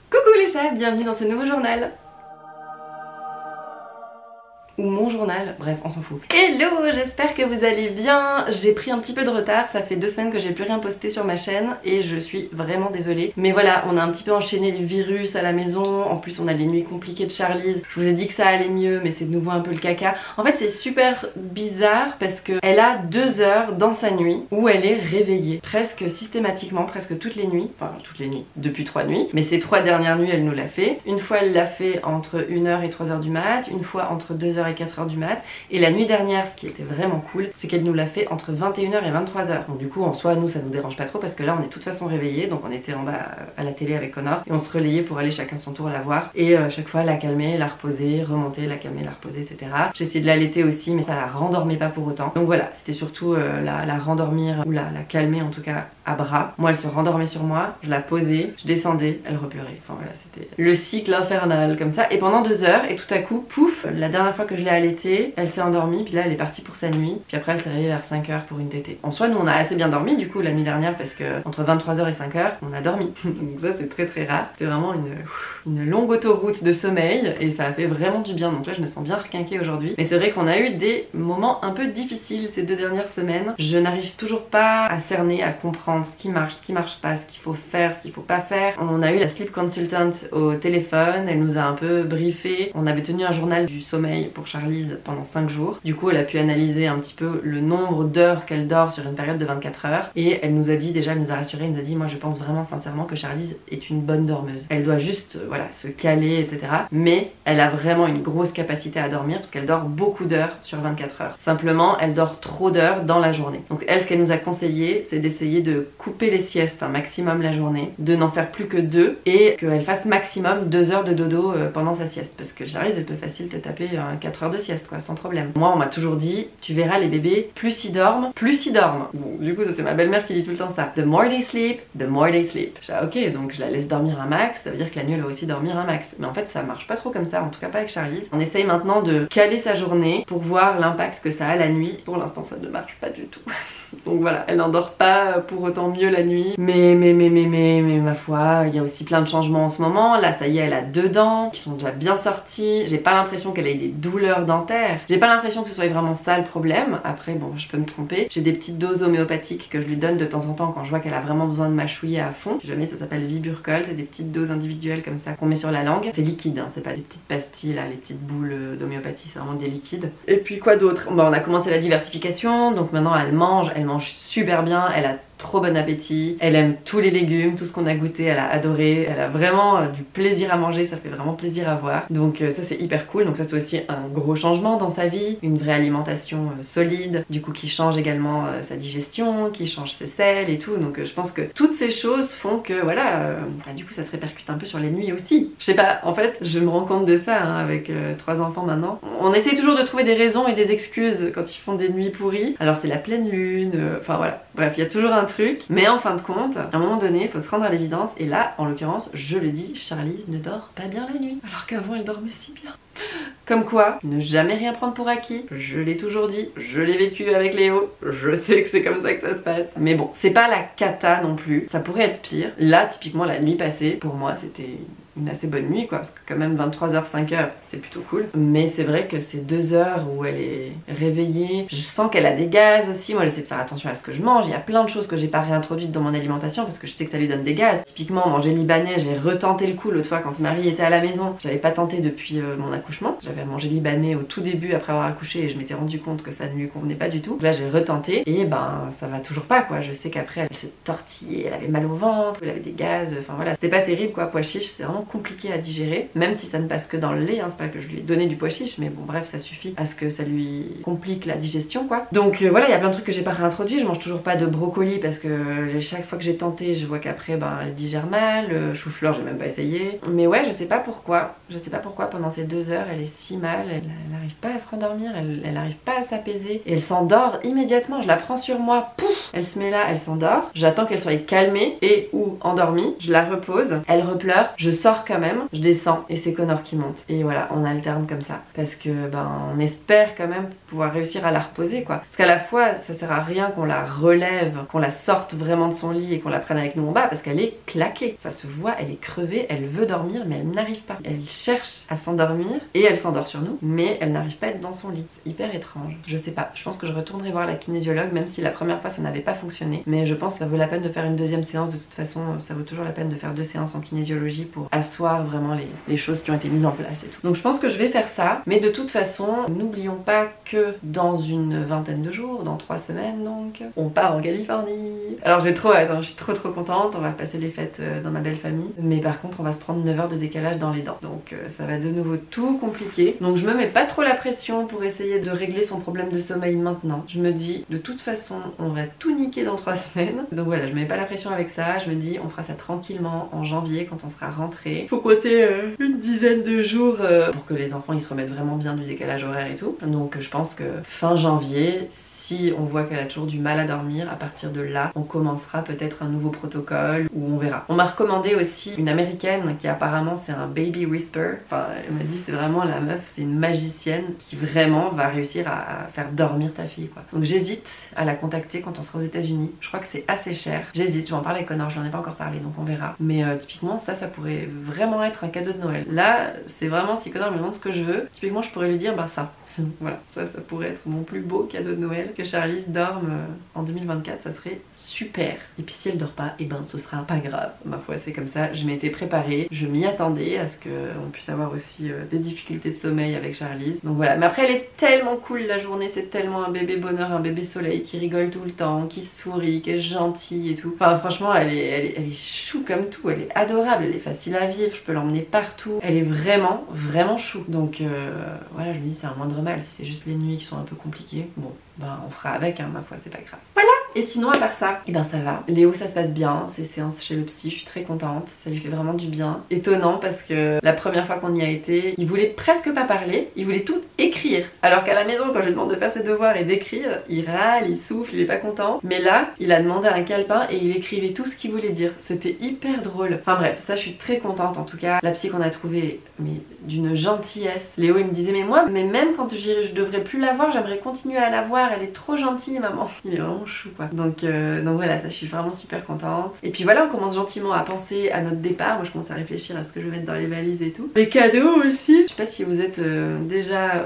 Coucou les chats, bienvenue dans ce nouveau journal. Ou mon journal, bref on s'en fout. Hello, j'espère que vous allez bien. J'ai pris un petit peu de retard, ça fait 2 semaines que j'ai plus rien posté sur ma chaîne et je suis vraiment désolée. Mais voilà, on a un petit peu enchaîné les virus à la maison, en plus on a les nuits compliquées de Charlize. Je vous ai dit que ça allait mieux mais c'est de nouveau un peu le caca. En fait c'est super bizarre parce que elle a 2 heures dans sa nuit où elle est réveillée presque systématiquement, presque toutes les nuits, enfin toutes les nuits, depuis 3 nuits. Mais ces 3 dernières nuits elle nous l'a fait. Une fois elle l'a fait entre 1h et 3h du mat, une fois entre 2h et 4h du mat, et la nuit dernière ce qui était vraiment cool c'est qu'elle nous l'a fait entre 21h et 23h. Donc du coup en soi nous ça nous dérange pas trop parce que là on est de toute façon réveillés, donc on était en bas à la télé avec Connor et on se relayait pour aller chacun son tour la voir et chaque fois la calmer, la reposer, remonter, la calmer, la reposer, etc. J'ai essayé de l'allaiter aussi mais ça la rendormait pas pour autant. Donc voilà, c'était surtout la rendormir ou la calmer en tout cas à bras. Moi elle se rendormait sur moi, je la posais, je descendais, elle repleurait. Enfin voilà, c'était le cycle infernal comme ça. Et pendant 2 heures, et tout à coup, pouf, la dernière fois que je l'ai allaitée, elle s'est endormie, puis là elle est partie pour sa nuit, puis après elle s'est réveillée vers 5h pour une tétée. En soi nous on a assez bien dormi du coup la nuit dernière parce que entre 23h et 5h on a dormi. Donc ça c'est très rare. C'était vraiment une longue autoroute de sommeil et ça a fait vraiment du bien. Donc là je me sens bien requinquée aujourd'hui. Mais c'est vrai qu'on a eu des moments un peu difficiles ces 2 dernières semaines. Je n'arrive toujours pas à cerner, à comprendre ce qui marche pas, ce qu'il faut faire, ce qu'il faut pas faire. On a eu la sleep consultant au téléphone, elle nous a un peu briefé. On avait tenu un journal du sommeil pour Charlize pendant 5 jours. Du coup elle a pu analyser un petit peu le nombre d'heures qu'elle dort sur une période de 24 heures et elle nous a dit déjà, elle nous a rassuré, elle nous a dit moi je pense vraiment sincèrement que Charlize est une bonne dormeuse. Elle doit juste voilà se caler etc. Mais elle a vraiment une grosse capacité à dormir parce qu'elle dort beaucoup d'heures sur 24 heures. Simplement elle dort trop d'heures dans la journée. Donc elle ce qu'elle nous a conseillé c'est d'essayer de couper les siestes un maximum la journée, de n'en faire plus que 2 et qu'elle fasse maximum 2 heures de dodo pendant sa sieste parce que Charlize elle peut facile te taper 4 heures de sieste quoi sans problème. Moi on m'a toujours dit tu verras les bébés plus ils dorment Bon du coup ça c'est ma belle-mère qui dit tout le temps ça. The more they sleep, the more they sleep. J'ai ok donc je la laisse dormir un max, ça veut dire que la nuit elle va aussi dormir un max. Mais en fait ça marche pas trop comme ça, en tout cas pas avec Charlize. On essaye maintenant de caler sa journée pour voir l'impact que ça a la nuit. Pour l'instant ça ne marche pas du tout. Donc voilà, elle n'endort pas pour autant mieux la nuit. Mais ma foi, il y a aussi plein de changements en ce moment. Là, ça y est, elle a 2 dents qui sont déjà bien sorties. J'ai pas l'impression qu'elle ait des douleurs dentaires. J'ai pas l'impression que ce soit vraiment ça le problème. Après, bon, je peux me tromper. J'ai des petites doses homéopathiques que je lui donne de temps en temps quand je vois qu'elle a vraiment besoin de mâchouiller à fond. Si jamais ça s'appelle Viburcol, c'est des petites doses individuelles comme ça qu'on met sur la langue. C'est liquide, hein, c'est pas des petites pastilles là, les petites boules d'homéopathie, c'est vraiment des liquides. Et puis quoi d'autre? Bon, on a commencé la diversification, donc maintenant elle mange super bien, elle a trop bon appétit, elle aime tous les légumes, tout ce qu'on a goûté, elle a adoré, elle a vraiment du plaisir à manger, ça fait vraiment plaisir à voir. Donc ça c'est hyper cool, donc ça c'est aussi un gros changement dans sa vie, une vraie alimentation solide, du coup qui change également sa digestion, qui change ses selles et tout, donc je pense que toutes ces choses font que voilà, du coup ça se répercute un peu sur les nuits aussi. Je sais pas, en fait je me rends compte de ça hein, avec 3 enfants maintenant. On essaie toujours de trouver des raisons et des excuses quand ils font des nuits pourries, alors c'est la pleine lune, enfin voilà, bref il y a toujours un truc, mais en fin de compte, à un moment donné, il faut se rendre à l'évidence, et là, en l'occurrence, je le dis, Charlize ne dort pas bien la nuit, alors qu'avant elle dormait si bien. Comme quoi, ne jamais rien prendre pour acquis, je l'ai toujours dit, je l'ai vécu avec Léo, je sais que c'est comme ça que ça se passe. Mais bon, c'est pas la cata non plus, ça pourrait être pire. Là, typiquement, la nuit passée, pour moi, c'était une assez bonne nuit quoi, parce que quand même 23h, 5h, c'est plutôt cool. Mais c'est vrai que ces 2 heures où elle est réveillée, je sens qu'elle a des gaz aussi. Moi j'essaie de faire attention à ce que je mange, il y a plein de choses que j'ai pas réintroduites dans mon alimentation parce que je sais que ça lui donne des gaz. Typiquement manger libanais, j'ai retenté le coup l'autre fois quand Marie était à la maison. J'avais pas tenté depuis mon accouchement, j'avais mangé libanais au tout début après avoir accouché et je m'étais rendu compte que ça ne lui convenait pas du tout. Là j'ai retenté et ben ça va toujours pas quoi. Je sais qu'après elle se tortillait, elle avait mal au ventre, elle avait des gaz, enfin voilà, c'était pas terrible quoi. Pois chiche c'est vraiment compliqué à digérer, même si ça ne passe que dans le lait, hein. C'est pas que je lui ai donné du pois chiche, mais bon bref ça suffit à ce que ça lui complique la digestion quoi. Donc voilà, il y a plein de trucs que j'ai pas réintroduit. Je mange toujours pas de brocoli parce que chaque fois que j'ai tenté je vois qu'après ben elle digère mal. Chou-fleur j'ai même pas essayé, mais ouais je sais pas pourquoi pendant ces 2 heures elle est si mal, elle n'arrive pas à se rendormir, elle n'arrive pas à s'apaiser et elle s'endort immédiatement. Je la prends sur moi, pouf, elle se met là, elle s'endort, j'attends qu'elle soit calmée et ou endormie, je la repose, elle repleure, je sors Connor quand même, je descends et c'est Connor qui monte. Et voilà, on alterne comme ça. Parce que on espère quand même pouvoir réussir à la reposer quoi. Parce qu'à la fois, ça sert à rien qu'on la relève, qu'on la sorte vraiment de son lit et qu'on la prenne avec nous en bas parce qu'elle est claquée. Ça se voit, elle est crevée, elle veut dormir mais elle n'arrive pas. Elle cherche à s'endormir et elle s'endort sur nous, mais elle n'arrive pas à être dans son lit. C'est hyper étrange. Je sais pas, je pense que je retournerai voir la kinésiologue même si la première fois ça n'avait pas fonctionné. Mais je pense que ça vaut la peine de faire une deuxième séance. De toute façon, ça vaut toujours la peine de faire 2 séances en kinésiologie pour asseoir vraiment les choses qui ont été mises en place et tout. Donc je pense que je vais faire ça, mais de toute façon, n'oublions pas que dans une vingtaine de jours, dans 3 semaines donc, on part en Californie. Alors j'ai trop hâte, hein, je suis trop contente, on va passer les fêtes dans ma belle famille. Mais par contre on va se prendre 9 heures de décalage dans les dents. Donc ça va de nouveau tout compliquer. Donc je me mets pas trop la pression pour essayer de régler son problème de sommeil maintenant. Je me dis de toute façon on va tout niquer dans 3 semaines. Donc voilà, je me mets pas la pression avec ça. Je me dis on fera ça tranquillement en janvier quand on sera rentré. Faut compter une dizaine de jours pour que les enfants ils se remettent vraiment bien du décalage horaire et tout. Donc je pense que fin janvier, si on voit qu'elle a toujours du mal à dormir, à partir de là, on commencera peut-être un nouveau protocole ou on verra. On m'a recommandé aussi une américaine qui apparemment c'est un baby whisper. Enfin, elle m'a dit c'est vraiment la meuf, c'est une magicienne qui vraiment va réussir à faire dormir ta fille quoi. Donc j'hésite à la contacter quand on sera aux États-Unis. Je crois que c'est assez cher. J'hésite, je vais en parler avec Connor, je n'en ai pas encore parlé donc on verra. Mais typiquement ça pourrait vraiment être un cadeau de Noël. Là, c'est vraiment si Connor me demande ce que je veux, typiquement je pourrais lui dire bah ça. Voilà, ça pourrait être mon plus beau cadeau de Noël. Que Charlize dorme en 2024, ça serait super. Et puis si elle dort pas, et ben ce sera pas grave. Ma foi, c'est comme ça, je m'étais préparée, je m'y attendais à ce qu'on puisse avoir aussi des difficultés de sommeil avec Charlize. Donc voilà, mais après elle est tellement cool la journée, c'est tellement un bébé bonheur, un bébé soleil qui rigole tout le temps, qui sourit, qui est gentil et tout. Enfin franchement, elle est chou comme tout, elle est adorable, elle est facile à vivre, je peux l'emmener partout. Elle est vraiment chou. Donc voilà, je me dis c'est un moindre mal, si c'est juste les nuits qui sont un peu compliquées. Bon, ben on fera avec, hein, ma foi, c'est pas grave. Voilà. Et sinon à part ça, et ben ça va. Léo ça se passe bien, ses séances chez le psy, je suis très contente. Ça lui fait vraiment du bien. Étonnant parce que la première fois qu'on y a été, il voulait presque pas parler, il voulait tout écrire. Alors qu'à la maison, quand je lui demande de faire ses devoirs et d'écrire, il râle, il souffle, il est pas content. Mais là, il a demandé un calepin et il écrivait tout ce qu'il voulait dire. C'était hyper drôle. Enfin bref, ça je suis très contente en tout cas. La psy qu'on a trouvée, mais d'une gentillesse. Léo il me disait mais moi, mais même quand je devrais plus la voir, j'aimerais continuer à la voir, elle est trop gentille maman. Il est vraiment chou quoi. Donc voilà, ça je suis vraiment super contente. Et puis voilà, on commence gentiment à penser à notre départ. Moi je commence à réfléchir à ce que je vais mettre dans les valises et tout. Les cadeaux aussi. Je sais pas si vous êtes déjà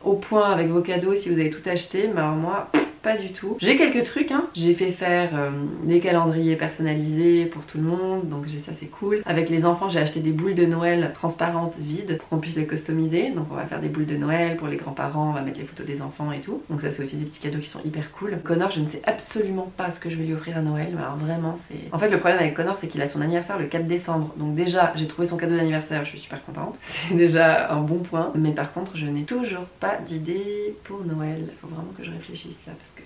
au point avec vos cadeaux, si vous avez tout acheté, mais alors moi... pas du tout. J'ai quelques trucs, hein. J'ai fait faire des calendriers personnalisés pour tout le monde, donc ça c'est cool. Avec les enfants, j'ai acheté des boules de Noël transparentes, vides, pour qu'on puisse les customiser. Donc on va faire des boules de Noël pour les grands-parents, on va mettre les photos des enfants et tout. Donc ça c'est aussi des petits cadeaux qui sont hyper cool. Connor, je ne sais absolument pas ce que je vais lui offrir à Noël, mais alors vraiment c'est... En fait le problème avec Connor c'est qu'il a son anniversaire le 4 décembre. Donc déjà j'ai trouvé son cadeau d'anniversaire, je suis super contente. C'est déjà un bon point. Mais par contre je n'ai toujours pas d'idée pour Noël. Il faut vraiment que je réfléchisse là parce que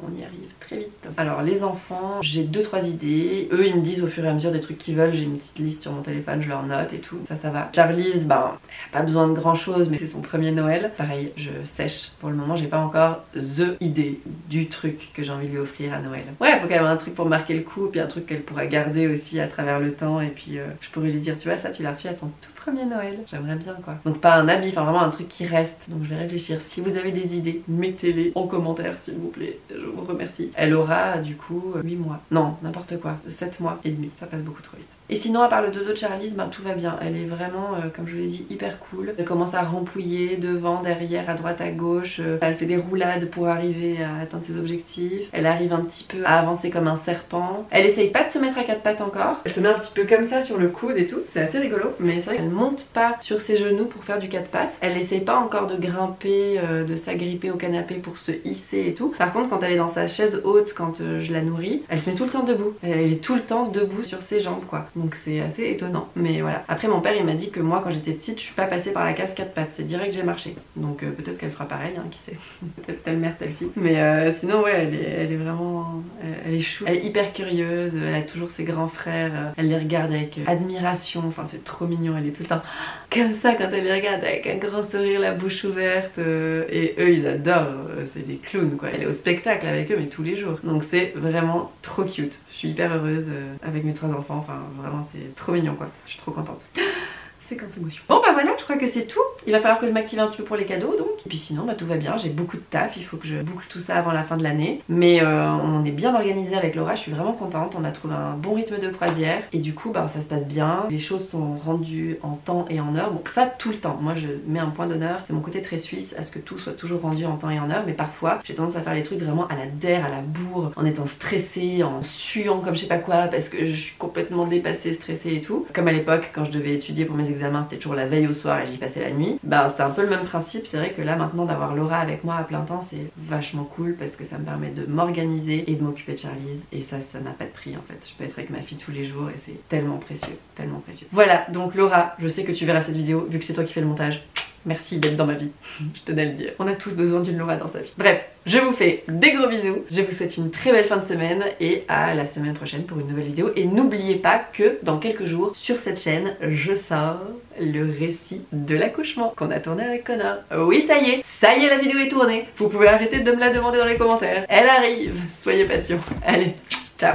on y arrive très vite. Alors les enfants, j'ai 2-3 idées. Eux ils me disent au fur et à mesure des trucs qu'ils veulent. J'ai une petite liste sur mon téléphone, je leur note et tout. Ça va. Charlize, ben elle a pas besoin de grand chose, mais c'est son premier Noël. Pareil, je sèche. Pour le moment j'ai pas encore the idée du truc que j'ai envie de lui offrir à Noël. Ouais, faut quand même un truc pour marquer le coup, puis un truc qu'elle pourra garder aussi à travers le temps. Et puis je pourrais lui dire, tu vois ça tu l'as reçu à ton tout premier Noël. J'aimerais bien quoi. Donc pas un habit, enfin vraiment un truc qui reste. Donc je vais réfléchir. Si vous avez des idées, mettez-les en commentaire s'il vous plaît. Je vous remercie. Elle aura du coup 8 mois. Non, n'importe quoi. 7 mois et demi. Ça passe beaucoup trop vite. Et sinon à part le dodo de Charlize, ben, tout va bien. Elle est vraiment, comme je vous l'ai dit, hyper cool. Elle commence à rempouiller devant, derrière, à droite, à gauche. Elle fait des roulades pour arriver à atteindre ses objectifs. Elle arrive un petit peu à avancer comme un serpent. Elle essaye pas de se mettre à 4 pattes encore. Elle se met un petit peu comme ça sur le coude et tout. C'est assez rigolo. Mais c'est vrai qu'elle monte pas sur ses genoux pour faire du 4 pattes. Elle essaye pas encore de grimper, de s'agripper au canapé pour se hisser et tout. Par contre quand elle est dans sa chaise haute, quand je la nourris, elle se met tout le temps debout. Elle est tout le temps debout sur ses jambes quoi. Donc c'est assez étonnant, mais voilà. Après mon père il m'a dit que moi quand j'étais petite je suis pas passée par la case 4 pattes, c'est direct j'ai marché. Donc peut-être qu'elle fera pareil, hein, qui sait. Peut-être telle mère telle fille. Mais sinon ouais elle est vraiment... elle est chou. Elle est hyper curieuse, elle a toujours ses grands frères, elle les regarde avec admiration, enfin c'est trop mignon, elle est tout le temps comme ça quand elle les regarde avec un grand sourire, la bouche ouverte, et eux ils adorent, c'est des clowns quoi. Elle est au spectacle avec eux mais tous les jours. Donc c'est vraiment trop cute. Je suis hyper heureuse avec mes 3 enfants, enfin vraiment c'est trop mignon quoi, je suis trop contente. séquence émotion. Bon bah voilà, je crois que c'est tout. Il va falloir que je m'active un petit peu pour les cadeaux donc. Et puis sinon bah tout va bien, j'ai beaucoup de taf, il faut que je boucle tout ça avant la fin de l'année. Mais on est bien organisé avec Laura, je suis vraiment contente. On a trouvé un bon rythme de croisière et du coup bah ça se passe bien. Les choses sont rendues en temps et en heure. Bon ça tout le temps, moi je mets un point d'honneur, c'est mon côté très suisse à ce que tout soit toujours rendu en temps et en heure. Mais parfois j'ai tendance à faire les trucs vraiment à la der, à la bourre, en étant stressée, en suant comme je sais pas quoi parce que je suis complètement dépassée, stressée et tout. Comme à l'époque quand je devais étudier pour mes examens, c'était toujours la veille au soir et j'y passais la nuit. Bah c'était un peu le même principe. C'est vrai que là maintenant d'avoir Laura avec moi à plein temps c'est vachement cool parce que ça me permet de m'organiser et de m'occuper de Charlize et ça n'a pas de prix en fait. Je peux être avec ma fille tous les jours et c'est tellement précieux, tellement précieux. Voilà donc Laura, je sais que tu verras cette vidéo vu que c'est toi qui fais le montage. Merci d'être dans ma vie, je tenais à le dire. On a tous besoin d'une Laura dans sa vie. Bref, je vous fais des gros bisous, je vous souhaite une très belle fin de semaine et à la semaine prochaine pour une nouvelle vidéo. Et n'oubliez pas que dans quelques jours, sur cette chaîne, je sors le récit de l'accouchement qu'on a tourné avec Connor. Oui, ça y est, la vidéo est tournée. Vous pouvez arrêter de me la demander dans les commentaires. Elle arrive, soyez patients. Allez, ciao.